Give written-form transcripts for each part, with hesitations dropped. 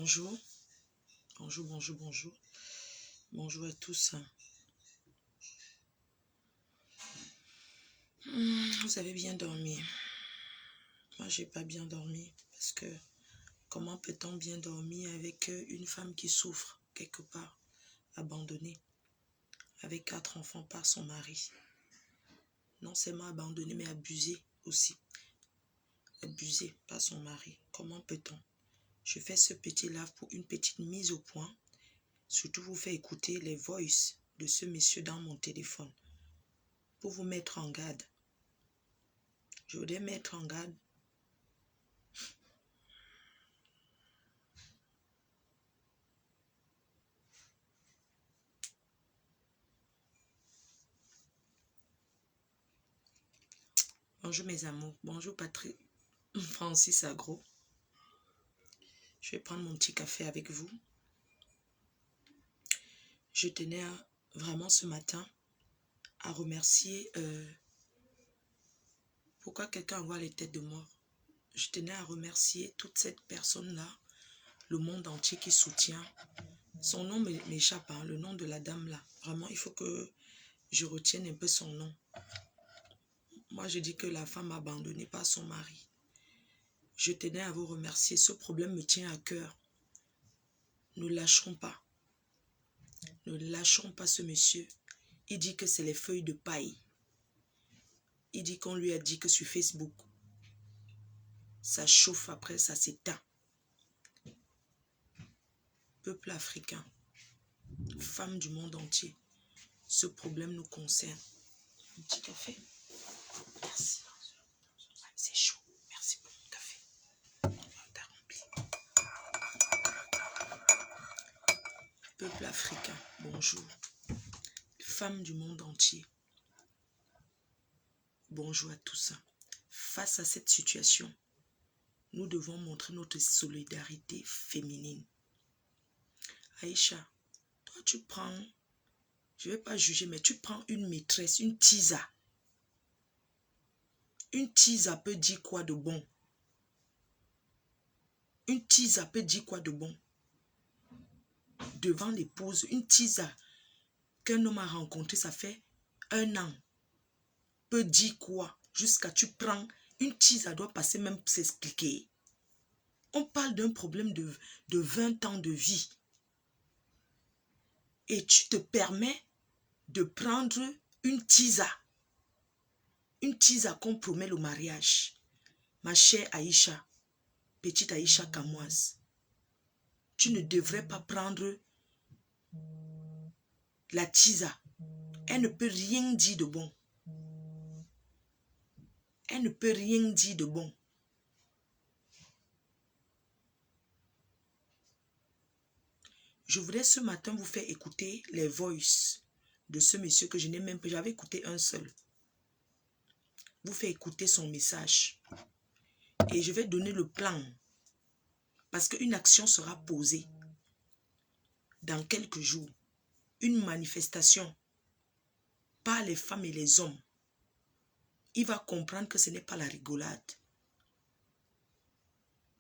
Bonjour, bonjour, bonjour, bonjour. Bonjour à tous. Vous avez bien dormi? Moi, j'ai pas bien dormi parce que comment peut-on bien dormir avec une femme qui souffre quelque part, abandonnée, avec 4 enfants par son mari? Non seulement abandonnée, mais abusée aussi. Abusée par son mari. Comment peut-on? Je fais ce petit live pour une petite mise au point. Surtout vous faire écouter les voices de ce monsieur dans mon téléphone. Pour vous mettre en garde. Je voudrais mettre en garde. Bonjour mes amours. Bonjour Patrick. Francis Agro. Je vais prendre mon petit café avec vous. Je tenais vraiment ce matin à remercier. Pourquoi quelqu'un envoie les têtes de mort? Je tenais à remercier toute cette personne-là, le monde entier qui soutient. Son nom m'échappe, hein, le nom de la dame-là. Vraiment, il faut que je retienne un peu son nom. Moi, je dis que la femme abandonnée par son mari. Je tenais à vous remercier. Ce problème me tient à cœur. Ne lâcherons pas. Ne lâchons pas ce monsieur. Il dit que c'est les feuilles de paille. Il dit qu'on lui a dit que sur Facebook, ça chauffe après, ça s'éteint. Peuple africain, femmes du monde entier, ce problème nous concerne. Un petit café? Merci. C'est chaud. Merci pour mon café. T'as rempli. Peuple africain, bonjour. Femmes du monde entier, bonjour à tous. Face à cette situation, nous devons montrer notre solidarité féminine. Aïcha, toi tu prends, je ne vais pas juger, mais tu prends une maîtresse, une tisa. Une tisa peut dire quoi de bon? Une tisa peut dire quoi de bon? Devant l'épouse, une tisa qu'un homme a rencontré, ça fait 1 an, peut dire quoi? Jusqu'à tu prends, une tisa doit passer même pour s'expliquer. On parle d'un problème de 20 ans de vie. Et tu te permets de prendre une tisa. Une tisa compromet le mariage. Ma chère Aïcha, petite Aïcha Kamoise, tu ne devrais pas prendre la tisa. Elle ne peut rien dire de bon. Elle ne peut rien dire de bon. Je voudrais ce matin vous faire écouter les voices de ce monsieur que je n'ai même pas. J'avais écouté un seul. Vous faire écouter son message. Et je vais donner le plan. Parce qu'une action sera posée dans quelques jours. Une manifestation par les femmes et les hommes. Il va comprendre que ce n'est pas la rigolade.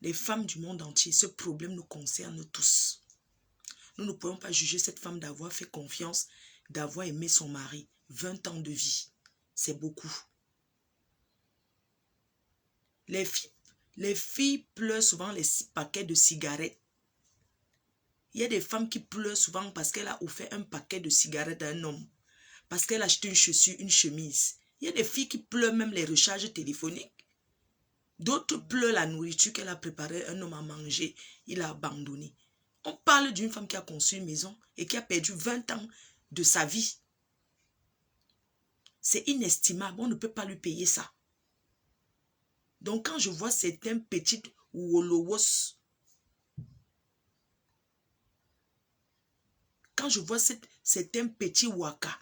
Les femmes du monde entier, ce problème nous concerne tous. Nous ne pouvons pas juger cette femme d'avoir fait confiance, d'avoir aimé son mari. 20 ans de vie, c'est beaucoup. Les filles pleurent souvent les paquets de cigarettes. Il y a des femmes qui pleurent souvent parce qu'elle a offert un paquet de cigarettes à un homme. Parce qu'elle a acheté une chaussure, une chemise. Il y a des filles qui pleurent même les recharges téléphoniques. D'autres pleurent la nourriture qu'elle a préparée, un homme à manger, il a abandonné. On parle d'une femme qui a construit une maison et qui a perdu 20 ans de sa vie. C'est inestimable, on ne peut pas lui payer ça. Donc quand je vois certains petits wolowos, quand je vois certains petits waka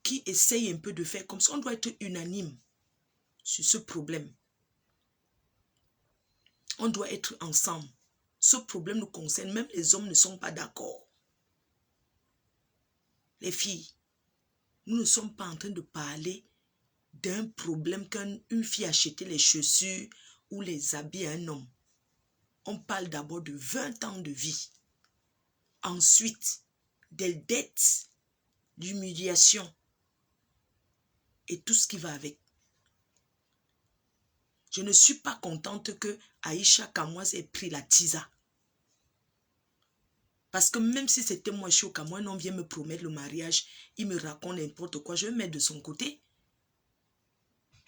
qui essayent un peu de faire comme ça, on doit être unanime sur ce problème. On doit être ensemble. Ce problème nous concerne, même les hommes ne sont pas d'accord. Les filles, nous ne sommes pas en train de parler d'un problème qu'une fille a acheté les chaussures ou les habits à un homme. On parle d'abord de 20 ans de vie. Ensuite, des dettes, l'humiliation et tout ce qui va avec. Je ne suis pas contente que Aïcha Kamoise ait pris la tisa. Parce que même si c'était moi, je suis au Cameroun, on vient me promettre le mariage, il me raconte n'importe quoi, je vais me mettre de son côté.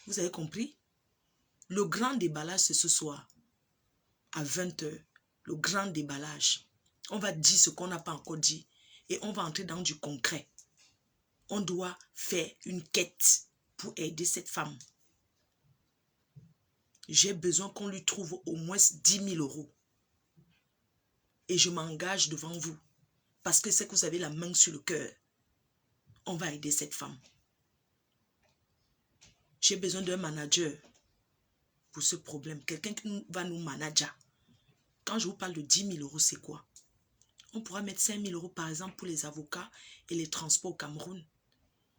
Vous avez compris? Le grand déballage, c'est ce soir, à 20 h. Le grand déballage. On va dire ce qu'on n'a pas encore dit et on va entrer dans du concret. On doit faire une quête pour aider cette femme. J'ai besoin qu'on lui trouve au moins 10 000 €. Et je m'engage devant vous. Parce que c'est que vous avez la main sur le cœur. On va aider cette femme. J'ai besoin d'un manager pour ce problème. Quelqu'un qui va nous manager. Quand je vous parle de 10 000 €, c'est quoi? On pourra mettre 5 000 € par exemple pour les avocats et les transports au Cameroun.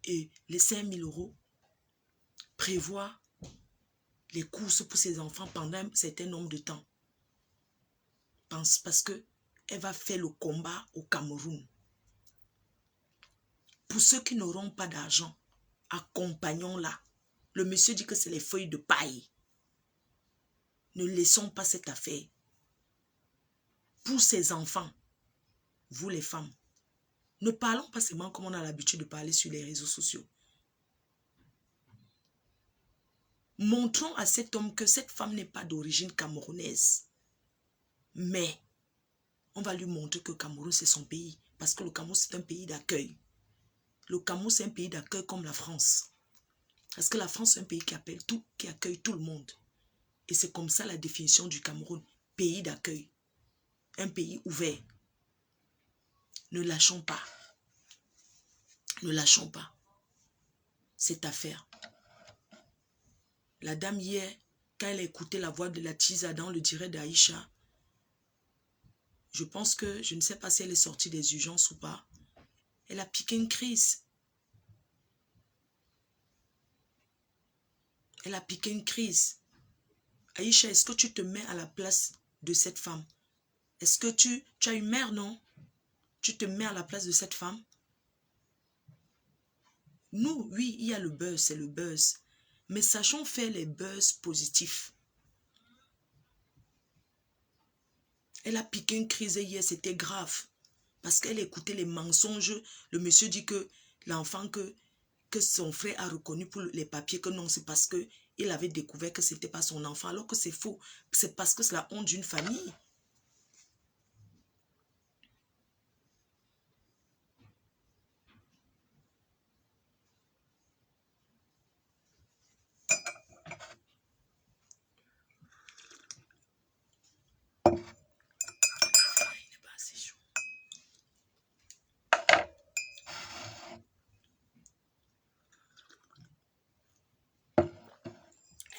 Et les 5 000 € prévoient les courses pour ses enfants pendant un certain nombre de temps. Parce que elle va faire le combat au Cameroun. Pour ceux qui n'auront pas d'argent, accompagnons-la. Le monsieur dit que c'est les feuilles de paille. Ne laissons pas cette affaire. Pour ses enfants, vous les femmes, ne parlons pas seulement comme on a l'habitude de parler sur les réseaux sociaux. Montrons à cet homme que cette femme n'est pas d'origine camerounaise. Mais on va lui montrer que le Cameroun, c'est son pays. Parce que le Cameroun, c'est un pays d'accueil. Le Cameroun, c'est un pays d'accueil comme la France. Parce que la France, c'est un pays qui accueille tout le monde. Et c'est comme ça la définition du Cameroun. Pays d'accueil. Un pays ouvert. Ne lâchons pas. Ne lâchons pas cette affaire. La dame hier, quand elle a écouté la voix de la Tisa dans le direct d'Aïcha, je pense que, je ne sais pas si elle est sortie des urgences ou pas, elle a piqué une crise. Elle a piqué une crise. Aïcha, est-ce que tu te mets à la place de cette femme? Est-ce que tu as une mère, non? Tu te mets à la place de cette femme? Nous, oui, il y a le buzz, c'est le buzz. Mais sachons faire les buzz positifs. Elle a piqué une crise hier, c'était grave. Parce qu'elle écoutait les mensonges. Le monsieur dit que l'enfant que son frère a reconnu pour les papiers, que non, c'est parce qu'il avait découvert que ce n'était pas son enfant. Alors que c'est faux. C'est parce que c'est la honte d'une famille.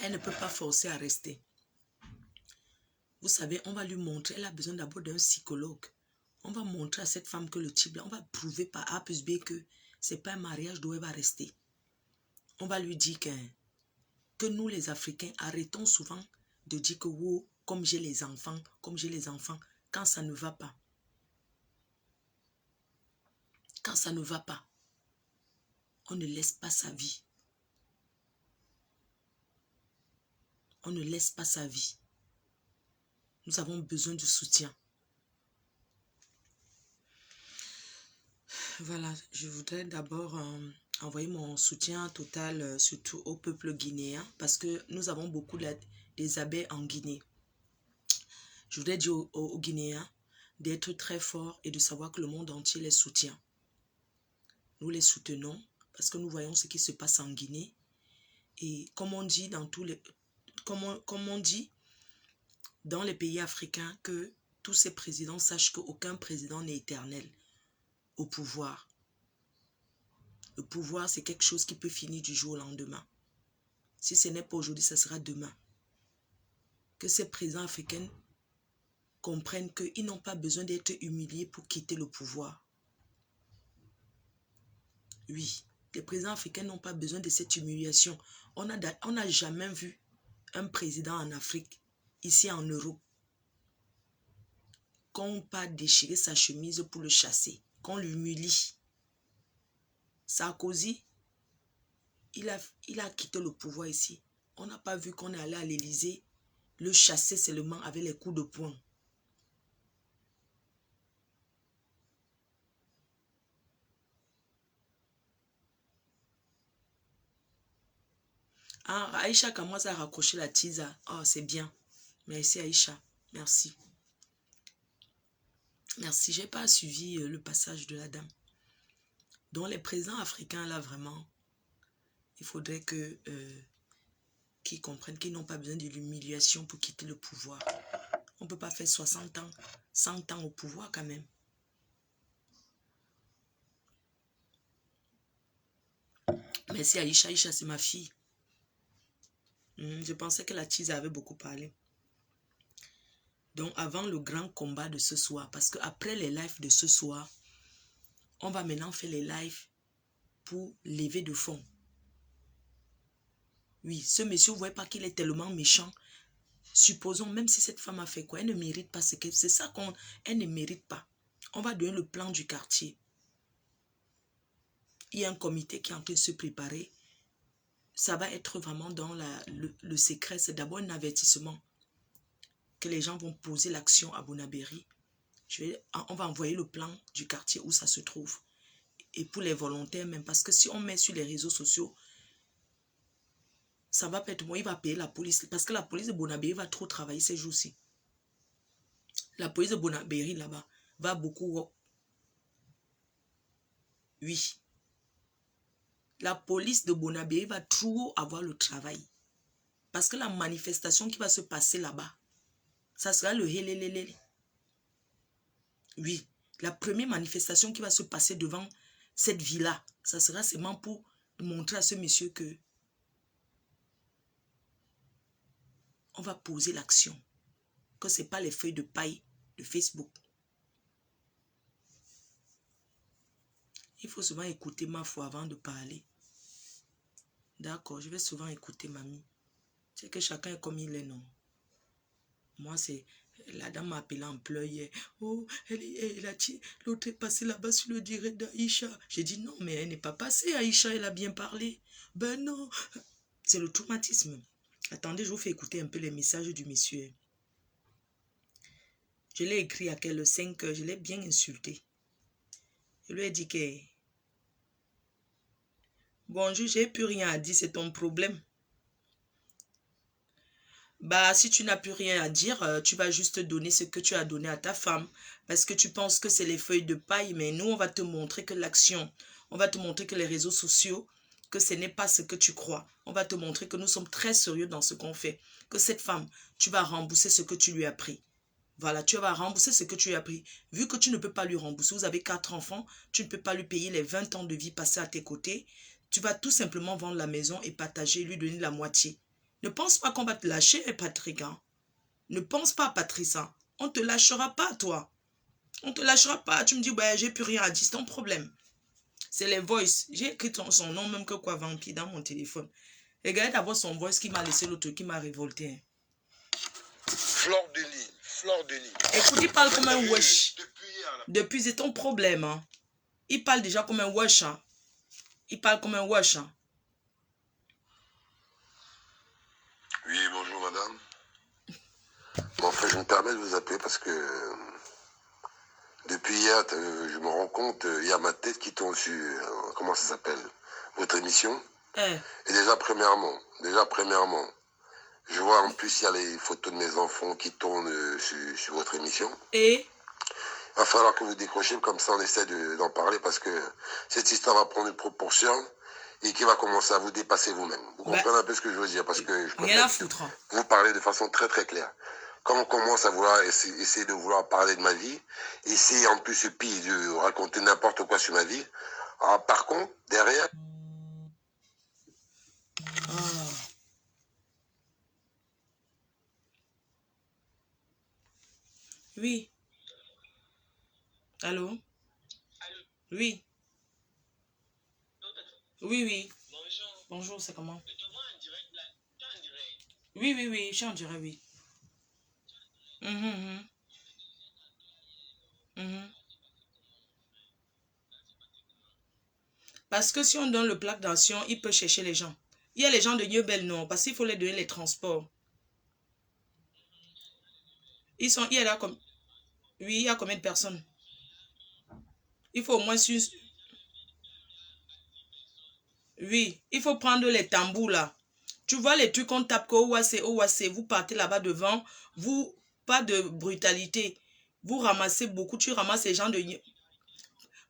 Elle ne peut pas forcer à rester. Vous savez, on va lui montrer, elle a besoin d'abord d'un psychologue. On va montrer à cette femme que le type là, on va prouver par A plus B que ce n'est pas un mariage d'où elle va rester. On va lui dire que nous les Africains, arrêtons souvent de dire que wow, comme j'ai les enfants, quand ça ne va pas. Quand ça ne va pas, on ne laisse pas sa vie. On ne laisse pas sa vie. Nous avons besoin de soutien. Voilà, je voudrais d'abord envoyer mon soutien total surtout au peuple guinéen parce que nous avons beaucoup des abeilles en Guinée. Je voudrais dire aux Guinéens d'être très forts et de savoir que le monde entier les soutient. Nous les soutenons parce que nous voyons ce qui se passe en Guinée. Et comme on dit dans comme on dit dans les pays africains, que tous ces présidents sachent qu'aucun président n'est éternel au pouvoir. Le pouvoir, c'est quelque chose qui peut finir du jour au lendemain. Si ce n'est pas aujourd'hui, ça sera demain. Que ces présidents africains comprennent qu'ils n'ont pas besoin d'être humiliés pour quitter le pouvoir. Oui, les présidents africains n'ont pas besoin de cette humiliation. On n'a jamais vu un président en Afrique, ici en Europe, qu'on pas déchirer sa chemise pour le chasser, qu'on l'humilie. Sarkozy, il a quitté le pouvoir ici. On n'a pas vu qu'on est allé à l'Élysée le chasser seulement avec les coups de poing. Ah, Aïcha commence à raccrocher la tisa. Oh, c'est bien. Merci Aïcha. Merci. Merci. Je n'ai pas suivi le passage de la dame. Donc les présidents africains, là, vraiment, il faudrait que qu'ils comprennent qu'ils n'ont pas besoin de l'humiliation pour quitter le pouvoir. On ne peut pas faire 60 ans, 100 ans au pouvoir quand même. Merci Aïcha. Aïcha, c'est ma fille. Je pensais que la tise avait beaucoup parlé. Donc, avant le grand combat de ce soir, parce qu'après les lives de ce soir, on va maintenant faire les lives pour lever de fonds. Oui, ce monsieur, vous ne voyez pas qu'il est tellement méchant. Supposons, même si cette femme a fait quoi, elle ne mérite pas ce qu'elle... C'est ça qu'elle ne mérite pas. On va donner le plan du quartier. Il y a un comité qui est en train de se préparer. Ça va être vraiment dans le secret. C'est d'abord un avertissement que les gens vont poser l'action à Bonabéry. On va envoyer le plan du quartier où ça se trouve. Et pour les volontaires même, parce que si on met sur les réseaux sociaux, ça va pas être moi, il va payer la police. Parce que la police de Bonabéry va trop travailler ces jours-ci. La police de Bonabéry là-bas va beaucoup... Oui. La police de Bonabéry va trop avoir le travail. Parce que la manifestation qui va se passer là-bas, ça sera le hélélélé. Oui. La première manifestation qui va se passer devant cette villa, ça sera seulement pour montrer à ce monsieur que on va poser l'action. Que ce n'est pas les feuilles de paille de Facebook. Il faut souvent écouter ma foi avant de parler. D'accord, je vais souvent écouter mamie. C'est que chacun est comme il est, non? Moi, c'est... La dame m'a appelé en pleurs hier. Oh, l'autre est passée là-bas sur le direct d'Aïcha. J'ai dit non, mais elle n'est pas passée. Aïcha, elle a bien parlé. Ben non. C'est le traumatisme. Attendez, je vous fais écouter un peu les messages du monsieur. Je l'ai écrit à quelle 5 heures. Je l'ai bien insulté. Je lui ai dit que... Bonjour, j'ai plus rien à dire, c'est ton problème. Bah, si tu n'as plus rien à dire, tu vas juste donner ce que tu as donné à ta femme. Parce que tu penses que c'est les feuilles de paille, mais nous, on va te montrer que l'action, on va te montrer que les réseaux sociaux, que ce n'est pas ce que tu crois. On va te montrer que nous sommes très sérieux dans ce qu'on fait. Que cette femme, tu vas rembourser ce que tu lui as pris. Voilà, tu vas rembourser ce que tu lui as pris. Vu que tu ne peux pas lui rembourser, vous avez 4 enfants, tu ne peux pas lui payer les 20 ans de vie passés à tes côtés. Tu vas tout simplement vendre la maison et partager, lui donner la moitié. Ne pense pas qu'on va te lâcher, Patrick. Hein? Ne pense pas, Patricia. On ne te lâchera pas, toi. On ne te lâchera pas. Tu me dis, ouais, j'ai plus rien à dire, c'est ton problème. C'est les voices. J'ai écrit son nom, même que quoi, vampire, dans mon téléphone. Regardez d'abord son voice qui m'a laissé l'autre, qui m'a révolté. Hein. Fleur de Lille. Fleur de Lille. Écoute, il parle comme un wesh. Depuis, c'est ton problème. Hein? Il parle déjà comme un wesh. Hein? Il parle comme un wesh. Hein? Oui, bonjour madame. Bon, en fait, je me permets de vous appeler parce que depuis hier, je me rends compte, il y a ma tête qui tourne sur, comment ça s'appelle, votre émission. Et déjà premièrement, je vois en plus, il y a les photos de mes enfants qui tournent sur votre émission. Et il va falloir que vous décrochiez, comme ça on essaie d'en parler parce que cette histoire va prendre une proportion et qui va commencer à vous dépasser vous-même. Vous comprenez un peu ce que je veux dire parce que je rien à foutre. Vous parlez de façon très très claire. Quand on commence à vouloir essayer de vouloir parler de ma vie, essayer en plus pire de raconter n'importe quoi sur ma vie, alors, par contre, derrière... Oui. Allô? Oui. Oui, oui. Bonjour, c'est comment? Oui, oui, oui, je suis en direct, oui. Parce que si on donne le plaque d'action, il peut chercher les gens. Il y a les gens de Nieu-Bel, non, parce qu'il faut les donner les transports. Il y a là comme... Oui, il y a combien de personnes? Il faut au moins... Oui, il faut prendre les tambours là. Tu vois les trucs qu'on tape que OAC, vous partez là-bas devant, vous, pas de brutalité. Vous ramassez beaucoup, tu ramasses les gens de...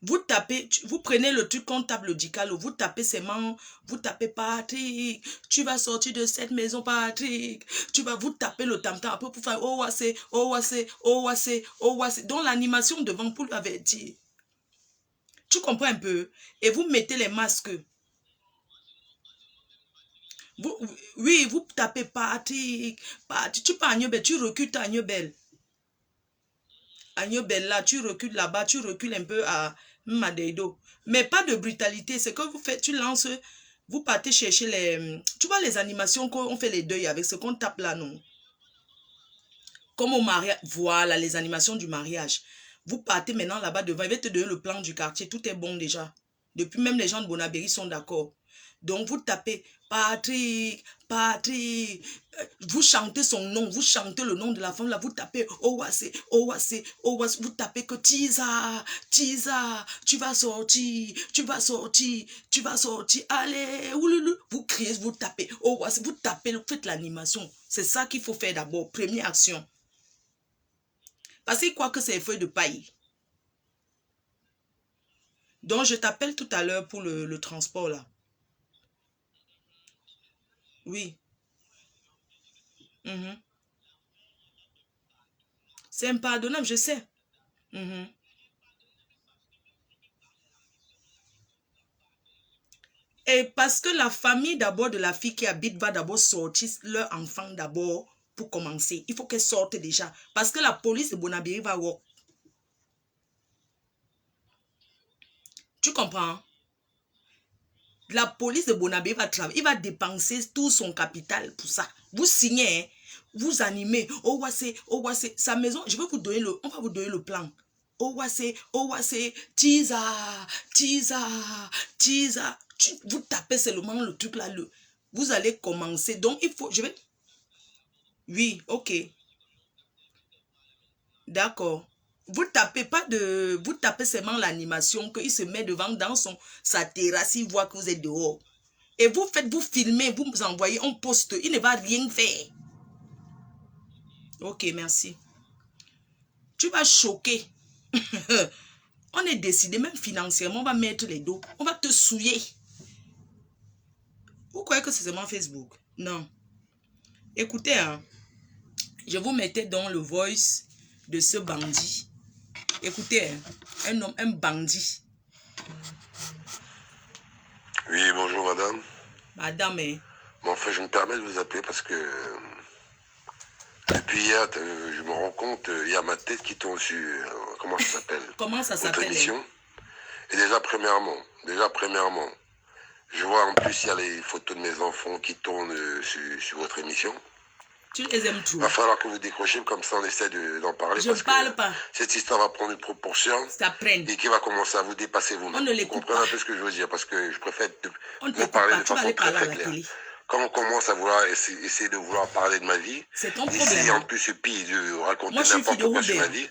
Vous tapez, vous prenez le truc qu'on tape le dicalo, vous tapez ses mains, vous tapez Patrick, tu vas sortir de cette maison Patrick, vous tapez le tam-tam après pour faire OAC, OAC, OAC, OAC, dans l'animation devant pour lui avertir. Tu comprends un peu? Et vous mettez les masques. Oui, vous tapez Patrick, tu pars à Nieu-Bel, tu recules à Nieu-Bel. À Nieu-Bel là, tu recules là-bas, tu recules un peu à Madeido. Mais pas de brutalité, c'est que vous faites, tu lances, vous partez chercher les... Tu vois les animations qu'on fait les deuils avec ce qu'on tape là, non? Comme au mariage, voilà les animations du mariage. Vous partez maintenant là-bas devant, il va te donner le plan du quartier, tout est bon déjà. Depuis même les gens de Bonabéry sont d'accord. Donc vous tapez Patrick, Patrick, vous chantez son nom, vous chantez le nom de la femme, là vous tapez OAC, OAC, OAC, vous tapez que Tisa, Tisa, tu vas sortir, tu vas sortir, tu vas sortir, allez, ouloulou. Vous criez, vous tapez OAC, vous tapez, vous faites l'animation. C'est ça qu'il faut faire d'abord, première action. Parce qu'il croit que c'est les feuilles de paille. Donc je t'appelle tout à l'heure pour le transport là. Oui. C'est impardonnable, je sais. Et parce que la famille d'abord de la fille qui habite va d'abord sortir leur enfant d'abord pour commencer. Il faut qu'elle sorte déjà. Parce que la police de Bonabéry va work. Tu comprends? La police de Bonabéry va travailler. Il va dépenser tout son capital pour ça. Vous signez, hein? Vous animez. OAC, sa maison, je vais vous donner on va vous donner le plan. OAC, Tisa, Tisa, Tisa. Vous tapez seulement le truc là, vous allez commencer. Donc, il faut, je vais... Oui, ok. D'accord. Vous tapez pas de... Vous tapez seulement l'animation qu'il se met devant dans sa terrasse, il voit que vous êtes dehors. Et vous filmez, vous envoyez, on poste. Il ne va rien faire. Ok, merci. Tu vas choquer. On est décidé, même financièrement, on va mettre les dos. On va te souiller. Vous croyez que c'est seulement Facebook? Non. Écoutez, hein, je vous mettais dans le voice de ce bandit. Écoutez, hein, un homme, un bandit. Oui, bonjour madame. Madame, hein. Bon, enfin, je me permets de vous appeler parce que depuis hier, je me rends compte, il y a ma tête qui tombe sur... comment ça s'appelle? Comment ça s'appelle? Votre émission. Et déjà premièrement, je vois en plus, il y a les photos de mes enfants qui tournent sur votre émission. Tu les aimes tous. Il va falloir que vous décrochiez, comme ça on essaie d'en parler. Je parle pas. Cette histoire va prendre une proportion et qui va commencer à vous dépasser vous-même. On ne l'écoute pas. Vous comprenez un peu ce que je veux dire, parce que je préfère vous parler de façon très très claire. Quand on commence à vouloir essayer de vouloir parler de ma vie, c'est ton problème. Essayer en plus ce pire de raconter n'importe quoi sur ma vie.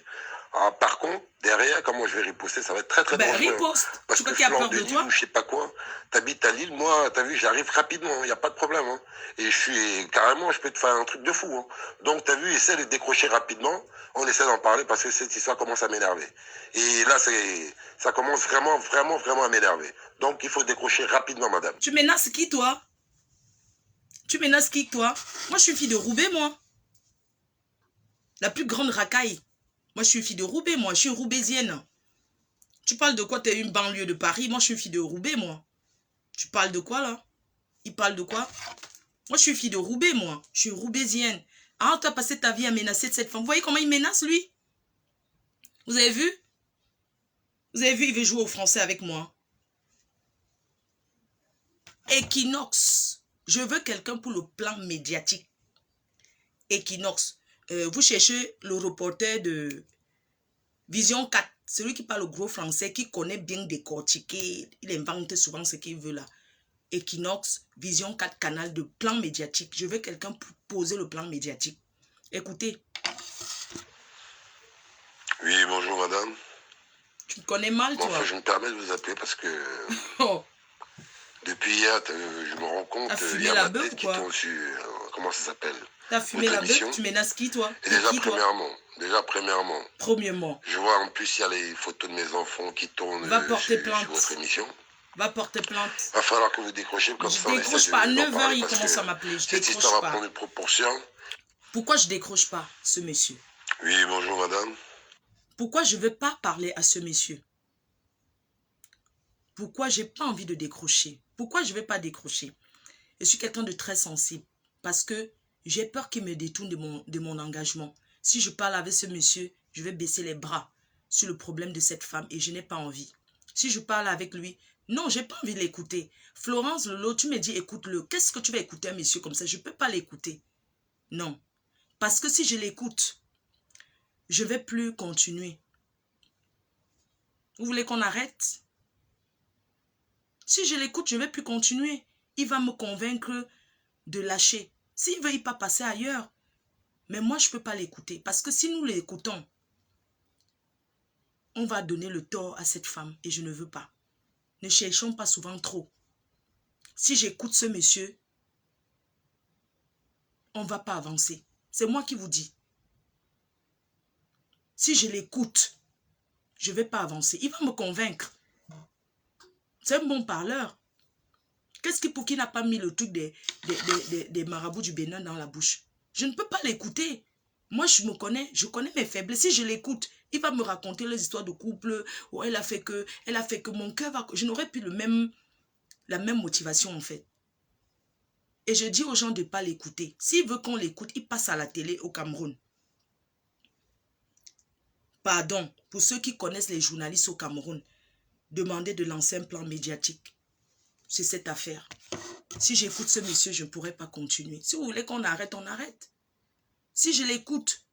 Alors, par contre, derrière, comment je vais riposter, ça va être très très dangereux. Riposte. Parce que Fleur de Lille ou je sais pas quoi, t'habites à Lille, moi, t'as vu, j'arrive rapidement, il n'y a pas de problème. Hein. Et je suis, carrément, je peux te faire un truc de fou. Hein. Donc, t'as vu, essaie de décrocher rapidement, on essaie d'en parler parce que cette histoire commence à m'énerver. Et là, ça commence vraiment, vraiment, vraiment à m'énerver. Donc, il faut décrocher rapidement, madame. Tu menaces qui, toi? Tu menaces qui, toi? Moi, je suis fille de Roubaix, moi. La plus grande racaille. Moi, je suis fille de Roubaix, moi. Je suis roubaisienne. Tu parles de quoi? Tu es une banlieue de Paris. Moi, je suis fille de Roubaix, moi. Tu parles de quoi, là? Il parle de quoi? Moi, je suis fille de Roubaix, moi. Je suis roubaisienne. Ah, tu as passé ta vie à menacer cette femme. Vous voyez comment il menace, lui? Vous avez vu? Vous avez vu, il veut jouer au français avec moi. Equinox. Je veux quelqu'un pour le plan médiatique. Equinox. Vous cherchez le reporter de Vision 4, celui qui parle gros français, qui connaît bien décortiquer, il invente souvent ce qu'il veut là. Equinox, Vision 4, canal de plan médiatique. Je veux quelqu'un pour poser le plan médiatique. Écoutez. Oui, bonjour madame. Tu me connais mal, toi. Enfin, je me permets de vous appeler parce que oh. Depuis hier, je me rends compte, il y a ma tête qui tombe sur, comment ça s'appelle? T'as fumé la bœuf, tu menaces qui, toi? Et déjà premièrement, je vois en plus, il y a les photos de mes enfants qui tournent Va porter plainte. sur votre émission. Va porter plainte. Il va falloir que vous décrochiez comme ça. Je décroche pas. À 9h, il commence à m'appeler. Je cette décroche histoire pas. va prendre une proportion. Pourquoi je décroche pas, ce monsieur? Oui, bonjour madame. Pourquoi je ne veux pas parler à ce monsieur? Pourquoi j'ai pas envie de décrocher? Pourquoi je ne vais pas décrocher? Je suis quelqu'un de très sensible parce que j'ai peur qu'il me détourne de mon engagement. Si je parle avec ce monsieur, je vais baisser les bras sur le problème de cette femme et je n'ai pas envie. Si je parle avec lui, non, je n'ai pas envie de l'écouter. Florence Lolo, tu me dis écoute-le. Qu'est-ce que tu vas écouter un monsieur comme ça? Je ne peux pas l'écouter. Non. Parce que si je l'écoute, je ne vais plus continuer. Vous voulez qu'on arrête? Si je l'écoute, je ne vais plus continuer. Il va me convaincre de lâcher. S'il ne veut pas passer ailleurs. Mais moi, je ne peux pas l'écouter. Parce que si nous l'écoutons, on va donner le tort à cette femme. Et je ne veux pas. Ne cherchons pas souvent trop. Si j'écoute ce monsieur, on ne va pas avancer. C'est moi qui vous dis. Si je l'écoute, je ne vais pas avancer. Il va me convaincre. C'est un bon parleur. Qu'est-ce qui pour qui n'a pas mis le truc des marabouts du Bénin dans la bouche? Je ne peux pas l'écouter. Moi, je connais mes faiblesses. Si je l'écoute, il va me raconter les histoires de couple. Oh, elle a fait que mon cœur va... Je n'aurai plus la même motivation en fait. Et je dis aux gens de ne pas l'écouter. S'il veut qu'on l'écoute, il passe à la télé au Cameroun. Pardon, pour ceux qui connaissent les journalistes au Cameroun, demandez de lancer un plan médiatique. C'est cette affaire. Si j'écoute ce monsieur, je ne pourrai pas continuer. Si vous voulez qu'on arrête, on arrête. Si je l'écoute,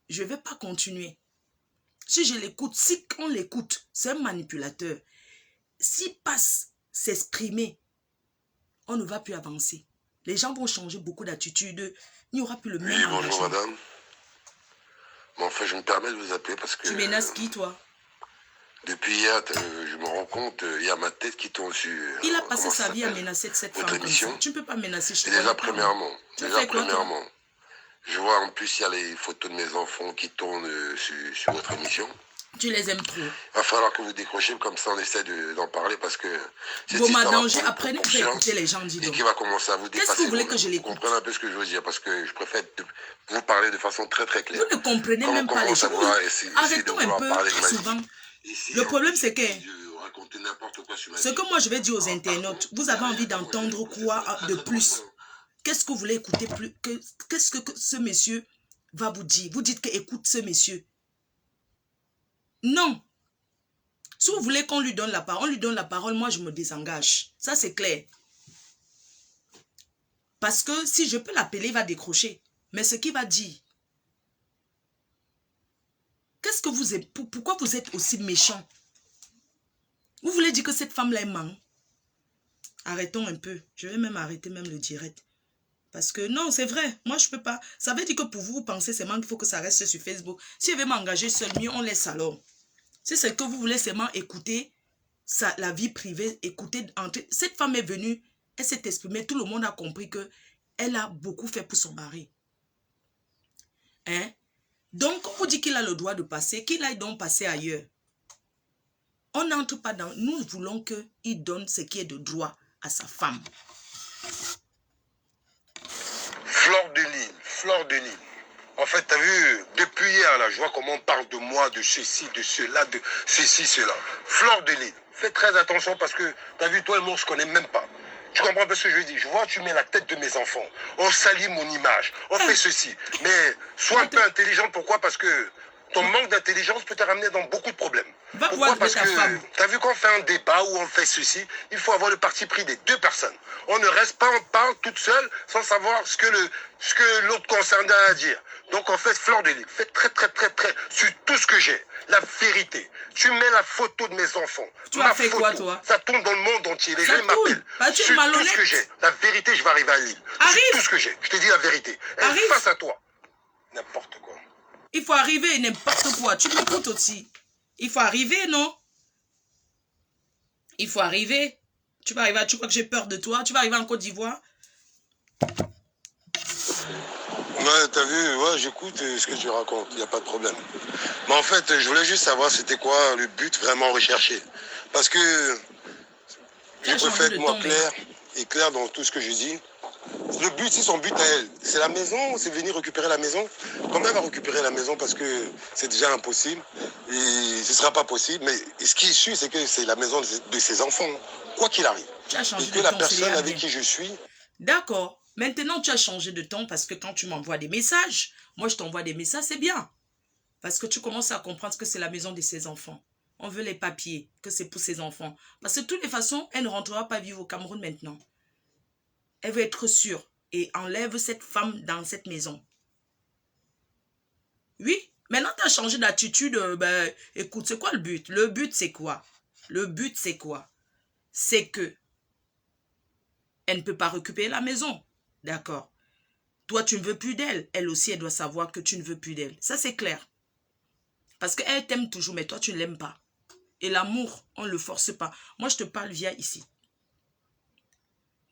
je ne vais pas continuer. Si je l'écoute, si on l'écoute, c'est un manipulateur. S'il passe s'exprimer, on ne va plus avancer. Les gens vont changer beaucoup d'attitude. Il n'y aura plus le même engagement. Bonjour madame. Mais enfin, je me permets de vous appeler parce que... Tu menaces qui, toi? Depuis hier, je me rends compte, il y a ma tête qui tombe sur... Il a passé sa vie à menacer cette femme comme ça. Tu ne peux pas menacer chez toi. Déjà premièrement, je vois en plus, il y a les photos de mes enfants qui tournent sur votre émission. Tu les aimes trop. Il va falloir que vous décrochiez, comme ça on essaie d'en parler parce que... Bon, madame, apprenez à écouter les gens, dis donc. Et qui va commencer à vous dépasser. Qu'est-ce que vous voulez que je l'écoute? Vous comprenez un peu ce que je veux dire parce que je préfère vous parler de façon très très claire. Vous ne comprenez même pas les choses. Arrêtons un peu souvent. Le problème, c'est que ce que moi je vais dire aux internautes, vous avez envie d'entendre quoi de plus? Qu'est-ce que vous voulez écouter plus? Qu'est-ce que ce monsieur va vous dire? Vous dites que écoute ce monsieur. Non. Si vous voulez qu'on lui donne la parole, moi je me désengage. Ça c'est clair. Parce que si je peux l'appeler, il va décrocher. Mais ce qu'il va dire, qu'est-ce que vous êtes? Pourquoi vous êtes aussi méchant? Vous voulez dire que cette femme-là est ment? Arrêtons un peu. Je vais même arrêter même le direct. Parce que non, c'est vrai. Moi, je ne peux pas. Ça veut dire que pour vous, vous pensez seulement qu'il faut que ça reste sur Facebook. Si je vais m'engager seul, mieux on laisse alors. Si c'est que vous voulez seulement écouter la vie privée, écouter... Cette femme est venue, elle s'est exprimée. Tout le monde a compris qu'elle a beaucoup fait pour son mari. Hein? Donc, on vous dit qu'il a le droit de passer, qu'il aille donc passer ailleurs. On n'entre pas dans... Nous voulons qu'il donne ce qui est de droit à sa femme. Fleur de Lille. En fait, tu as vu, depuis hier, là, je vois comment on parle de moi, de ceci, de cela, de ceci, cela. Fleur de Lille. Fais très attention parce que, tu as vu, toi et moi, on ne se connaît même pas. Tu comprends pas ce que je veux dire? Je vois, tu mets la tête de mes enfants. On salit mon image. On fait ceci. Mais sois un peu intelligent. Pourquoi? Parce que Ton manque d'intelligence peut te ramener dans beaucoup de problèmes. Va Pourquoi? voir Parce ta femme. que, tu as vu qu'on fait un débat ou on fait ceci, il faut avoir le parti pris des deux personnes. On ne reste pas, on parle toute seule sans savoir ce que l'autre concerné a à dire. Donc on fait fleur de lys. Fais très sur tout ce que j'ai. La vérité. Tu mets la photo de mes enfants. Tu as fait quoi, toi? Ça tourne dans le monde entier. Les gens m'appellent. Bah, tu es sur malhonnête. tout ce que j'ai. La vérité, je vais arriver à Lille. Arrive. Sur tout ce que j'ai. Je te dis la vérité. Arrive. Face à toi. N'importe quoi. Il faut arriver n'importe quoi. Tu m'écoutes aussi. Il faut arriver, non? Il faut arriver. Tu vas arriver, tu crois que j'ai peur de toi? Tu vas arriver en Côte d'Ivoire? Ouais, t'as vu, ouais, j'écoute ce que tu racontes, il n'y a pas de problème. Mais en fait, je voulais juste savoir c'était quoi le but vraiment recherché. Parce que je préfère être moi clair dans tout ce que je dis. Le but, c'est son but à elle. C'est la maison, c'est venir récupérer la maison. Comment elle va récupérer la maison? Parce que c'est déjà impossible. Et ce ne sera pas possible. Mais ce qui est sûr, c'est que c'est la maison de ses enfants. Quoi qu'il arrive. Tu as changé et que la personne avec qui je suis... D'accord. Maintenant, tu as changé de ton parce que quand tu m'envoies des messages, moi, je t'envoie des messages, c'est bien. Parce que tu commences à comprendre que c'est la maison de ses enfants. On veut les papiers, que c'est pour ses enfants. Parce que de toutes les façons, elle ne rentrera pas vivre au Cameroun maintenant. Elle veut être sûre et enlève cette femme dans cette maison. Oui, maintenant tu as changé d'attitude. Ben, écoute, c'est quoi le but? Le but, c'est quoi? Le but, c'est quoi? C'est que elle ne peut pas récupérer la maison. D'accord. Toi, tu ne veux plus d'elle. Elle aussi, elle doit savoir que tu ne veux plus d'elle. Ça, c'est clair. Parce qu'elle t'aime toujours, mais toi, tu ne l'aimes pas. Et l'amour, on ne le force pas. Moi, je te parle via ici.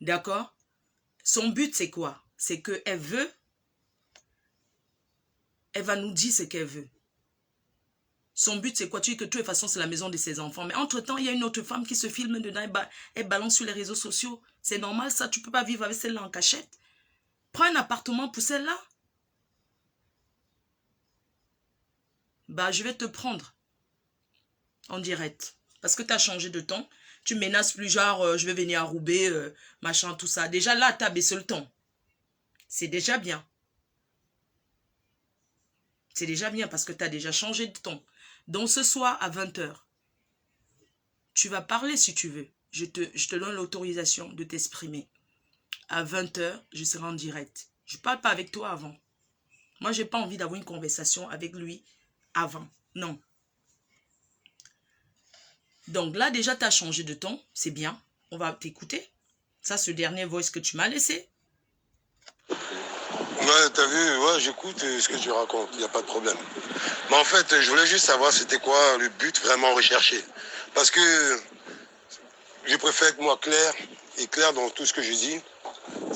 D'accord? Son but, c'est quoi? C'est qu'elle veut, elle va nous dire ce qu'elle veut. Son but, c'est quoi? Tu dis que de toute façon, c'est la maison de ses enfants. Mais entre-temps, il y a une autre femme qui se filme dedans, elle balance sur les réseaux sociaux. C'est normal, ça. Tu ne peux pas vivre avec celle-là en cachette. Prends un appartement pour celle-là. Bah, je vais te prendre en direct. Parce que tu as changé de ton. Tu menaces plus genre, je vais venir à Roubaix, machin, tout ça. Déjà là, tu as baissé le ton. C'est déjà bien. C'est déjà bien parce que tu as déjà changé de ton. Donc ce soir à 20 h, tu vas parler si tu veux. Je te donne l'autorisation de t'exprimer. À 20 h, je serai en direct. Je ne parle pas avec toi avant. Moi, je n'ai pas envie d'avoir une conversation avec lui avant. Non. Donc là, déjà, tu as changé de ton. C'est bien. On va t'écouter. Ça, ce dernier voice que tu m'as laissé. Ouais, t'as vu, ouais, j'écoute ce que tu racontes, il n'y a pas de problème. Mais en fait, je voulais juste savoir c'était quoi le but vraiment recherché. Parce que je préfère être moi clair dans tout ce que je dis.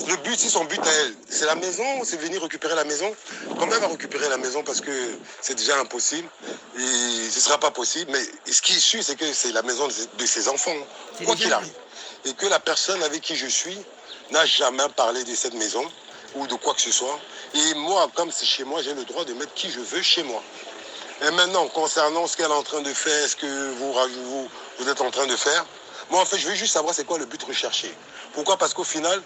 Le but, c'est son but à elle. C'est la maison, c'est venir récupérer la maison. Comment elle va récupérer la maison? Parce que c'est déjà impossible. Et ce ne sera pas possible. Mais ce qui est sûr, c'est que c'est la maison de ses enfants. Quoi qu'il arrive. Et que la personne avec qui je suis n'a jamais parlé de cette maison ou de quoi que ce soit. Et moi, comme c'est chez moi, j'ai le droit de mettre qui je veux chez moi. Et maintenant, concernant ce qu'elle est en train de faire, ce que vous êtes en train de faire, moi, en fait, je veux juste savoir c'est quoi le but recherché. Pourquoi? Parce qu'au final,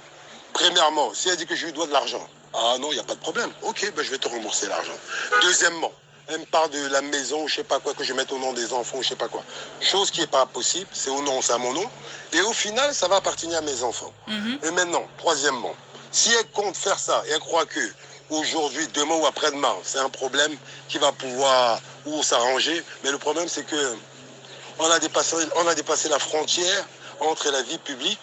premièrement, si elle dit que je lui dois de l'argent, ah non, il n'y a pas de problème. Ok, ben je vais te rembourser l'argent. Deuxièmement, elle me parle de la maison, je ne sais pas quoi, que je mette au nom des enfants, je ne sais pas quoi. Chose qui n'est pas possible, c'est à mon nom. Et au final, ça va appartenir à mes enfants. Et maintenant, troisièmement, si elle compte faire ça et elle croit que aujourd'hui, demain ou après-demain, c'est un problème qui va pouvoir s'arranger, mais le problème, c'est que on a dépassé la frontière entre la vie publique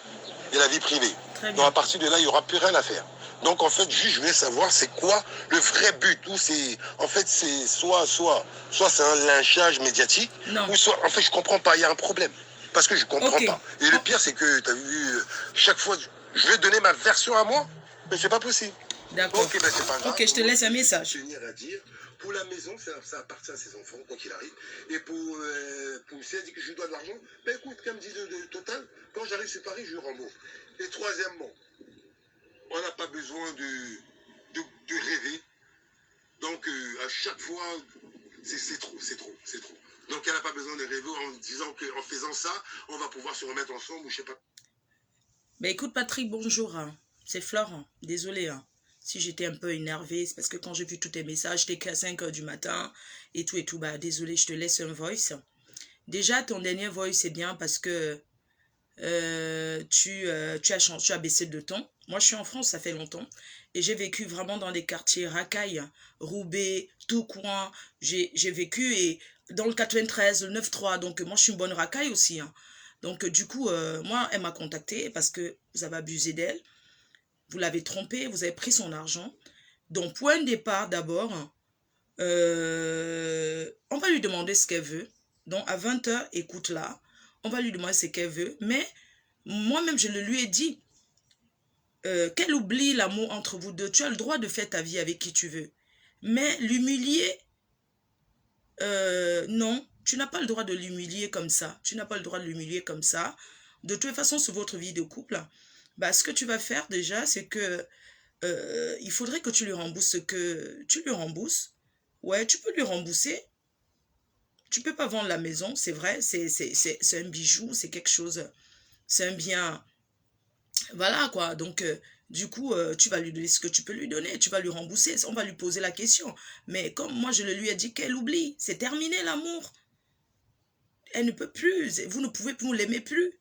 et la vie privée. Donc à partir de là, il n'y aura plus rien à faire. Donc en fait, juste, je voulais savoir c'est quoi le vrai but. Ou c'est, en fait, c'est soit c'est un lynchage médiatique, ou soit, en fait, je comprends pas, il y a un problème. Parce que je comprends pas. Et le pire, c'est que, tu as vu, chaque fois, je vais donner ma version à moi, mais c'est pas possible. D'accord. Ok, ben c'est pas grave. Ok, je te laisse un message. Tenir à dire, pour la maison, ça appartient à ses enfants, quoi qu'il arrive. Et si elle dit que je lui dois de l'argent, ben écoute, comme dit de Total, quand j'arrive sur Paris, je lui rembourse. Et troisièmement, on n'a pas besoin de rêver. Donc, à chaque fois, c'est trop. Donc, elle n'a pas besoin de rêver en disant qu'en faisant ça, on va pouvoir se remettre ensemble ou je sais pas. Ben écoute, Patrick, bonjour. C'est Florent. Désolé. Si j'étais un peu énervée, c'est parce que quand j'ai vu tous tes messages, t'es qu'à 5 h du matin et tout, bah désolé, je te laisse un voice. Déjà, ton dernier voice, c'est bien parce que tu as baissé de ton. Moi, je suis en France, ça fait longtemps. Et j'ai vécu vraiment dans des quartiers racailles, Roubaix, Tourcoing. J'ai vécu et dans le 93, le 9-3. Donc, moi, je suis une bonne racaille aussi. Hein. Donc, du coup, moi, elle m'a contacté parce que vous avez abusé d'elle. Vous l'avez trompée, vous avez pris son argent. Donc, point de départ, d'abord, on va lui demander ce qu'elle veut. Donc, à 20 h, écoute là. On va lui demander ce qu'elle veut. Mais moi-même, je le lui ai dit. Qu'elle oublie l'amour entre vous deux. Tu as le droit de faire ta vie avec qui tu veux. Mais l'humilier, non. Tu n'as pas le droit de l'humilier comme ça. Tu n'as pas le droit de l'humilier comme ça. De toute façon, sur votre vie de couple, bah, ce que tu vas faire déjà, c'est que il faudrait que tu lui rembourses ce que tu lui rembourses. Ouais, tu peux lui rembourser. Tu peux pas vendre la maison, c'est vrai. C'est un bijou, c'est quelque chose. C'est un bien. Voilà quoi, donc du coup, tu vas lui donner ce que tu peux lui donner, tu vas lui rembourser, on va lui poser la question. Mais comme moi, je le lui ai dit qu'elle oublie, c'est terminé l'amour. Elle ne peut plus, vous ne pouvez plus, vous l'aimez plus.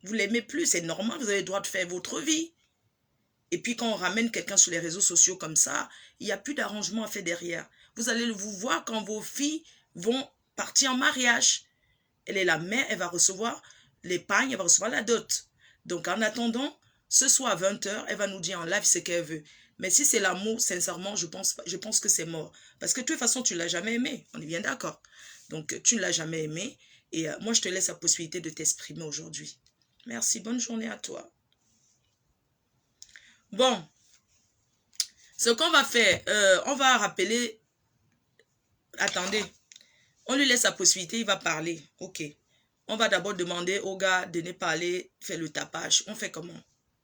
Vous l'aimez plus, c'est normal, vous avez le droit de faire votre vie. Et puis quand on ramène quelqu'un sur les réseaux sociaux comme ça, il n'y a plus d'arrangement à faire derrière. Vous allez vous voir quand vos filles vont partir en mariage. Elle est la mère, elle va recevoir l'épargne, elle va recevoir la dot. Donc, en attendant, ce soir à 20 h, elle va nous dire en live ce qu'elle veut. Mais si c'est l'amour, sincèrement, je pense que c'est mort. Parce que de toute façon, tu ne l'as jamais aimé. On est bien d'accord. Donc, tu ne l'as jamais aimé. Et moi, je te laisse la possibilité de t'exprimer aujourd'hui. Merci. Bonne journée à toi. Bon. Ce qu'on va faire, on va rappeler... Attendez. On lui laisse la possibilité, il va parler. Ok. On va d'abord demander au gars de ne pas aller faire le tapage. On fait comment?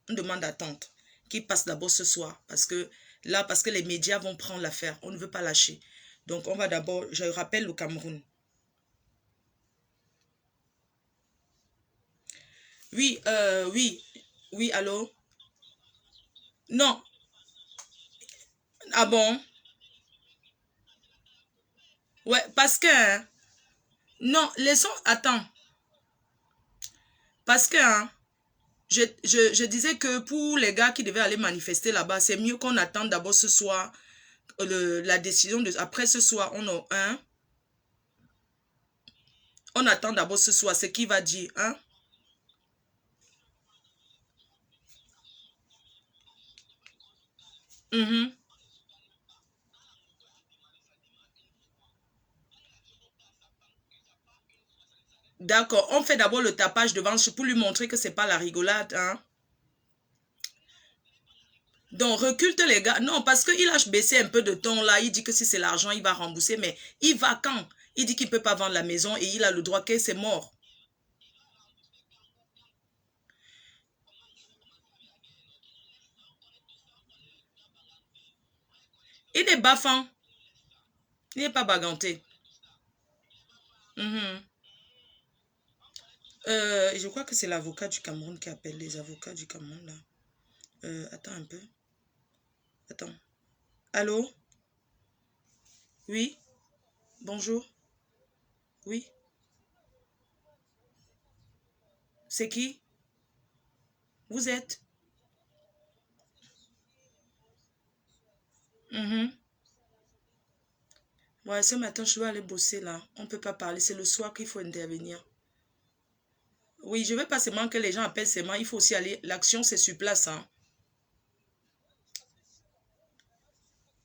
On demande à tante qu'il passe d'abord ce soir. Parce que les médias vont prendre l'affaire. On ne veut pas lâcher. Donc, on va d'abord... Je rappelle le Cameroun. Oui, oui. Oui, allô? Non. Ah bon? Ouais, parce que... Hein, non, laissons... Attends. Parce que... Hein, je disais que pour les gars qui devaient aller manifester là-bas, c'est mieux qu'on attende d'abord ce soir la décision. Après ce soir, on attend d'abord ce soir ce qu'il va dire. Hein? D'accord, on fait d'abord le tapage devant pour lui montrer que c'est pas la rigolade. Hein? Donc, reculte les gars. Non, parce qu'il a baissé un peu de ton là. Il dit que si c'est l'argent, il va rembourser. Mais il va quand? Il dit qu'il ne peut pas vendre la maison et il a le droit que c'est mort. Il est baffant. Il n'est pas baganté. Je crois que c'est l'avocat du Cameroun qui appelle les avocats du Cameroun là. Attends un peu. Attends. Allô? Oui? Bonjour? Oui? C'est qui? Vous êtes? Ouais, ce matin, je dois aller bosser là. On ne peut pas parler. C'est le soir qu'il faut intervenir. Oui, je ne veux pas seulement que les gens appellent seulement. Il faut aussi aller. L'action, c'est sur place. Hein.